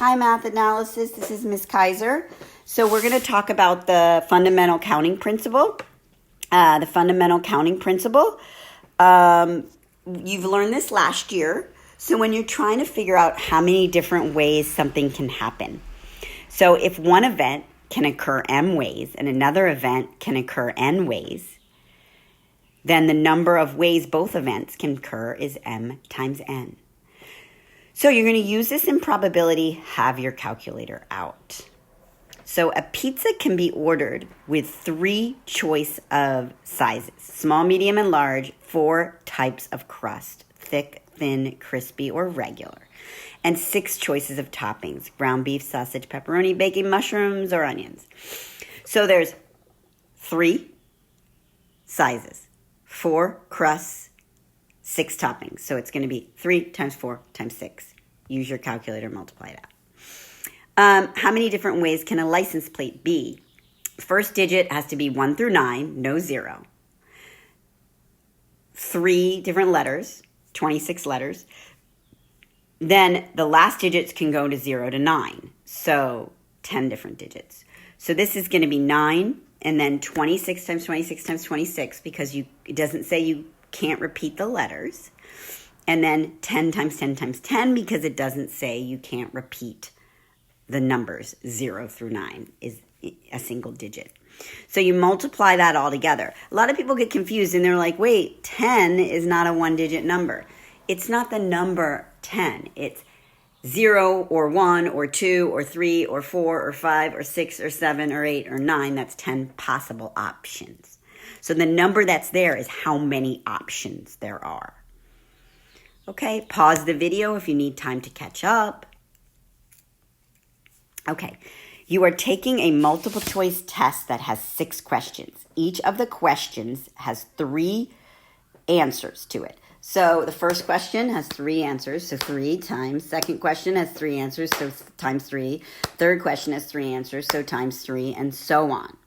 Hi, Math Analysis. This is Ms. Kaiser. So we're going to talk about the fundamental counting principle. You've learned this last year. So when you're trying to figure out how many different ways something can happen. So if one event can occur m ways and another event can occur n ways, then the number of ways both events can occur is m times n. So you're going to use this in probability, have your calculator out. So a pizza can be ordered with 3 choice of sizes, small, medium, and large, 4 types of crust, thick, thin, crispy, or regular, and 6 choices of toppings, ground beef, sausage, pepperoni, bacon, mushrooms, or onions. So there's 3 sizes, 4 crusts, 6 toppings. So it's going to be 3 times 4 times 6. Use your calculator, multiply it out. How many different ways can a license plate be? First digit has to be 1 through 9, no 0. 3 different letters, 26 letters. Then the last digits can go to 0 to 9. So 10 different digits. So this is going to be 9 and then 26 times 26 times 26 because it doesn't say you can't repeat the letters. And then 10 times 10 times 10 because it doesn't say you can't repeat the numbers 0 through 9 is a single digit. So you multiply that all together. A lot of people get confused and they're like, wait, 10 is not a 1-digit number. It's not the number 10. It's 0 or 1 or 2 or 3 or 4 or 5 or 6 or 7 or 8 or 9. That's 10 possible options. So the number that's there is how many options there are. Okay, pause the video if you need time to catch up. Okay, you are taking a multiple choice test that has 6 questions. Each of the questions has 3 answers to it. So the first question has 3 answers, so 3 times. Second question has 3 answers, so times 3. Third question has 3 answers, so times 3, and so on.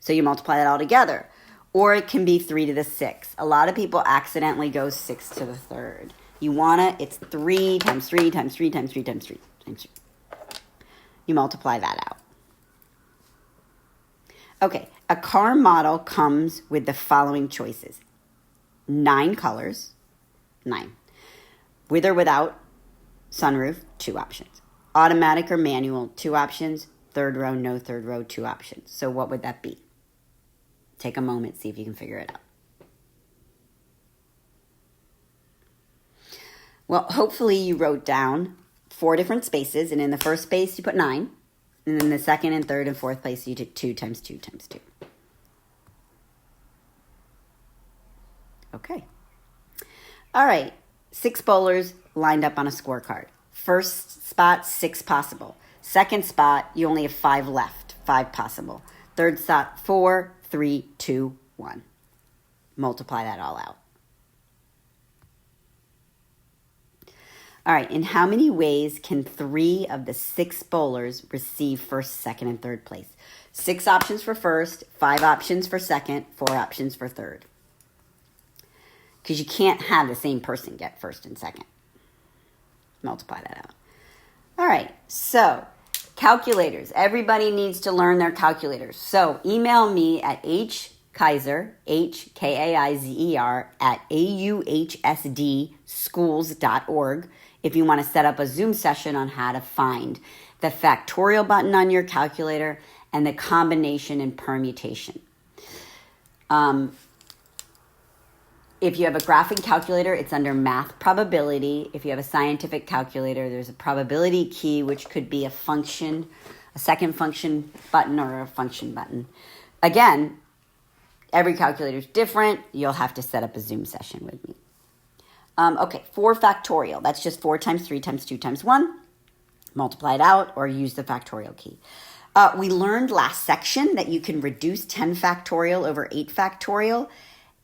So you multiply that all together. Or it can be 3 to the 6. A lot of people accidentally go 6 to the 3rd. You want to, it's 3 times 3 times 3 times 3 times 3 times 3. You multiply that out. Okay, a car model comes with the following choices. 9 colors, 9. With or without sunroof, 2 options. Automatic or manual, 2 options. Third row, no third row, 2 options. So what would that be? Take a moment, see if you can figure it out. Well, hopefully you wrote down 4 different spaces, and in the first space you put 9, and in the second and third and fourth place you did 2 times 2 times 2. Okay. All right, 6 bowlers lined up on a scorecard. First spot, 6 possible. Second spot, you only have 5 left, 5 possible. Third spot, 4, 3, 2, 1. Multiply that all out. All right, in how many ways can 3 of the 6 bowlers receive first, second, and third place? 6 options for first, 5 options for second, 4 options for third. Because you can't have the same person get first and second. Multiply that out. All right, so calculators. Everybody needs to learn their calculators. So email me at hkaiser, HKAIZER, at auhsdschools.org if you want to set up a Zoom session on how to find the factorial button on your calculator and the combination and permutation. If you have a graphing calculator, it's under math probability. If you have a scientific calculator, there's a probability key, which could be a function, a second function button, or a function button. Again, every calculator is different. You'll have to set up a Zoom session with me. Okay, 4 factorial. That's just 4 times 3 times 2 times 1. Multiply it out or use the factorial key. We learned last section that you can reduce 10 factorial over 8 factorial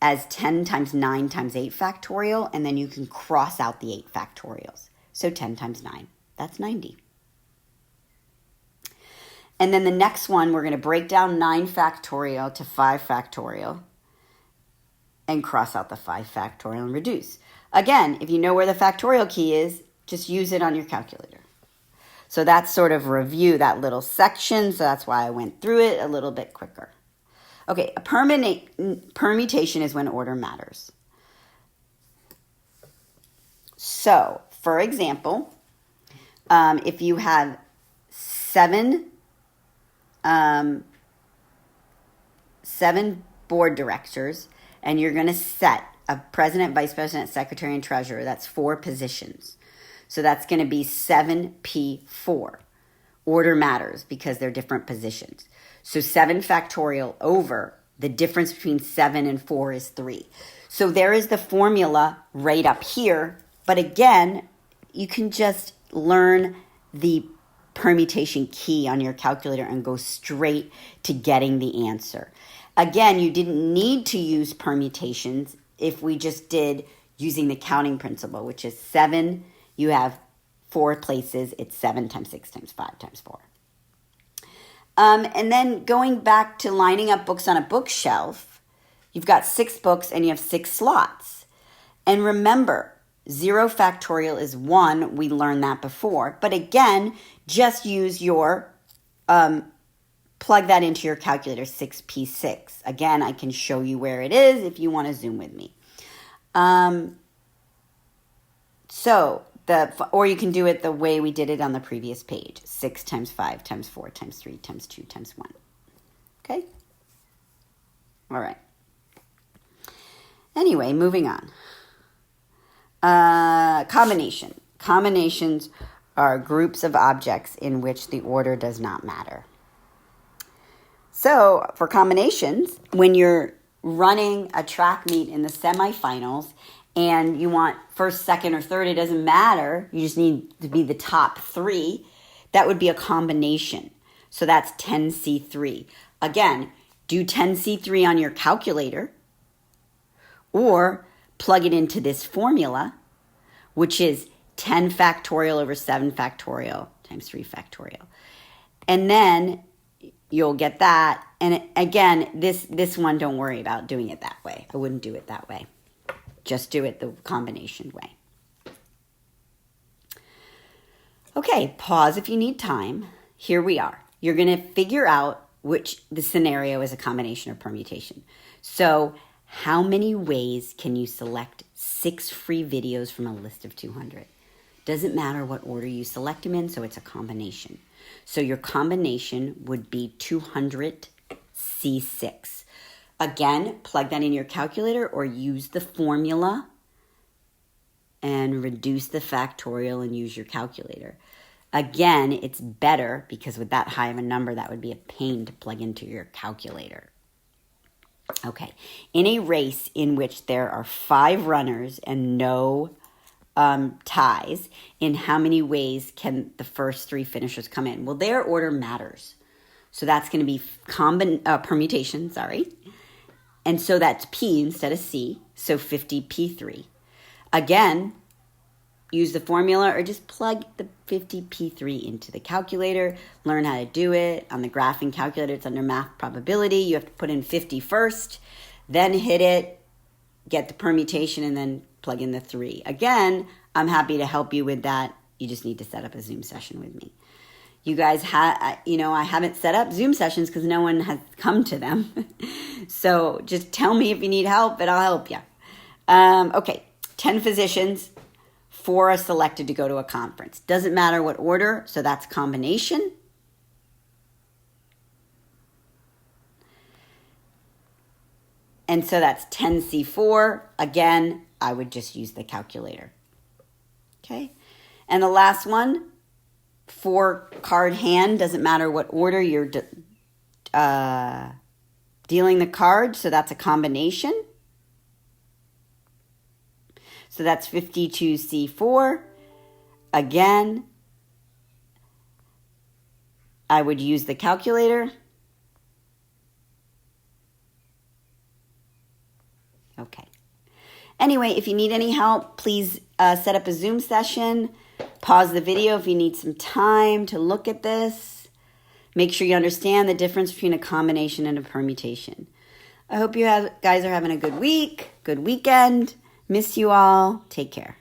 as 10 times 9 times 8 factorial, and then you can cross out the 8 factorials. So 10 times 9, that's 90. And then the next one, we're going to break down 9 factorial to 5 factorial and cross out the 5 factorial and reduce. Again, if you know where the factorial key is, just use it on your calculator. So that's sort of review, that little section. So that's why I went through it a little bit quicker. Okay, a permutation is when order matters. So, for example, if you have seven board directors, and you're going to set a president, vice president, secretary, and treasurer, that's 4 positions. So that's going to be 7P4. Order matters because they're different positions. So 7 factorial over the difference between 7 and 4 is 3. So there is the formula right up here. But again, you can just learn the permutation key on your calculator and go straight to getting the answer. Again, you didn't need to use permutations if we just did using the counting principle, which is 7. You have 4 places. It's 7 times 6 times 5 times 4. And then going back to lining up books on a bookshelf, you've got 6 books and you have 6 slots. And remember, 0 factorial is 1. We learned that before. But again, just use your, plug that into your calculator, 6P6. Again, I can show you where it is if you want to zoom with me. Or you can do it the way we did it on the previous page. 6 times 5 times 4 times 3 times 2 times 1. Okay? All right. Anyway, moving on. Combination. Combinations are groups of objects in which the order does not matter. So for combinations, when you're running a track meet in the semifinals and you want first, second, or third, it doesn't matter. You just need to be the top 3. That would be a combination. So that's 10C3. Again, do 10C3 on your calculator or plug it into this formula, which is 10 factorial over 7 factorial times 3 factorial. And then you'll get that. And again, this one, don't worry about doing it that way. I wouldn't do it that way. Just do it the combination way. Okay, pause if you need time. Here we are. You're going to figure out which the scenario is a combination or permutation. So how many ways can you select 6 free videos from a list of 200? Doesn't matter what order you select them in, so it's a combination. So your combination would be 200C6. Again, plug that in your calculator or use the formula and reduce the factorial and use your calculator. Again, it's better because with that high of a number, that would be a pain to plug into your calculator. Okay, in a race in which there are 5 runners and no ties, in how many ways can the first 3 finishers come in? Well, their order matters. So that's going to be permutation, And so that's P instead of C, so 50P3. Again, use the formula or just plug the 50P3 into the calculator. Learn how to do it. On the graphing calculator, it's under math probability. You have to put in 50 first, then hit it, get the permutation, and then plug in the 3. Again, I'm happy to help you with that. You just need to set up a Zoom session with me. You guys I haven't set up Zoom sessions because no one has come to them. So just tell me if you need help and I'll help you. Okay, 10 physicians, 4 are selected to go to a conference. Doesn't matter what order, so that's combination. And so that's 10C4. Again, I would just use the calculator. Okay, and the last one, 4 card hand, doesn't matter what order you're dealing the card, so that's a combination. So that's 52C4. Again, I would use the calculator. Okay. Anyway, if you need any help, please set up a Zoom session. Pause the video if you need some time to look at this. Make sure you understand the difference between a combination and a permutation. I hope you guys are having a good week, good weekend. Miss you all. Take care.